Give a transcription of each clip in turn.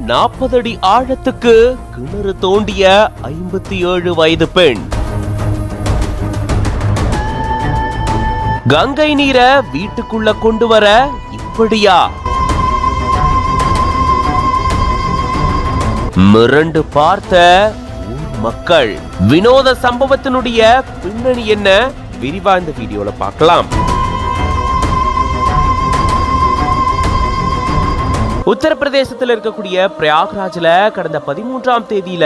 40 அடி ஆழத்துக்கு கிணறு தோண்டிய 57 வயது பெண். கங்கை நீரை வீட்டுக்குள்ள கொண்டு வர இப்படியா? மிரண்டு பார்த்த ஊர் மக்கள். வினோத சம்பவத்தினுடைய பின்னணி என்ன? விரிவா இந்த வீடியோல பார்க்கலாம். உத்தரப்பிரதேசத்தில் இருக்கக்கூடிய பிரயாக்ராஜ்ல கடந்த 13ஆம் தேதியில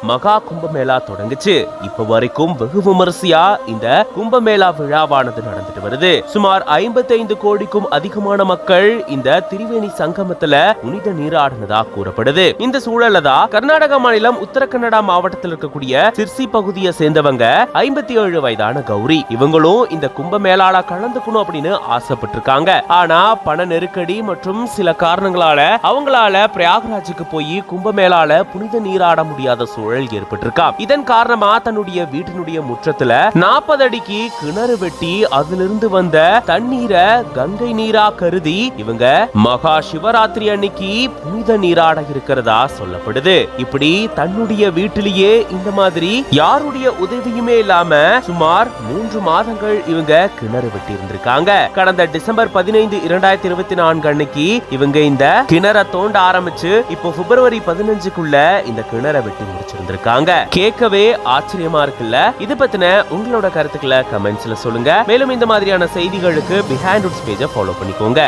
மகா கும்பமேளா தொடங்குச்சு. இப்ப வரைக்கும் வெகு விமரிசையா இந்த கும்பமேளா விழாவானது நடந்துட்டு வருது. சுமார் 55 கோடிக்கும் அதிகமான மக்கள் இந்த திரிவேணி சங்கமத்துல புனித நீராடினதா கூறப்படுது. இந்த சூழல்ல தான் கர்நாடக மாநிலம் உத்தரகன்னடா மாவட்டத்தில் இருக்கக்கூடிய சிர்சி பகுதியை சேர்ந்தவங்க 57 வயதான கௌரி. இவங்களும் இந்த கும்பமேளால கலந்துக்கணும் அப்படின்னு ஆசைப்பட்டிருக்காங்க. ஆனா பண நெருக்கடி மற்றும் சில காரணங்களால அவங்களால பிரயாக்ராஜுக்கு போய் கும்பமேளால புனித நீராட முடியாத சூழல் ஏற்பட்டிருக்கா. இதன் காரணமா தன்னுடைய வீட்டினுடைய முற்றத்துல 40 அடிக்கு கிணறு வெட்டி அதிலிருந்து வந்த தண்ணீரை கங்கை நீரா கருதி இவங்க மகா சிவராத்திரி அன்னைக்கு புனித நீராட இருக்கிறதா சொல்லப்படுது. இப்படி தன்னுடைய வீட்டிலேயே இந்த மாதிரி யாருடைய உதவியுமே இல்லாம சுமார் 3 மாதங்கள் இவங்க கிணறு வெட்டி இருந்திருக்காங்க. கடந்த டிசம்பர் 15, 2024 அன்னைக்கு இவங்க இந்த கிணற தோண்ட ஆரம்பிச்சு இப்போ பிப்ரவரி 15க்குள்ள இந்த கிணற வெட்டி முடிச்சிருந்திருக்காங்க. கேட்கவே ஆச்சரியமா இருக்குல்ல? இது பத்தின உங்களோட கருத்துக்களை கமெண்ட்ஸ்ல சொல்லுங்க. மேலும் இந்த மாதிரியான செய்திகளுக்கு பிஹைண்ட் ரூட்ஸ் பேஜை ஃபாலோ பண்ணிக்கோங்க.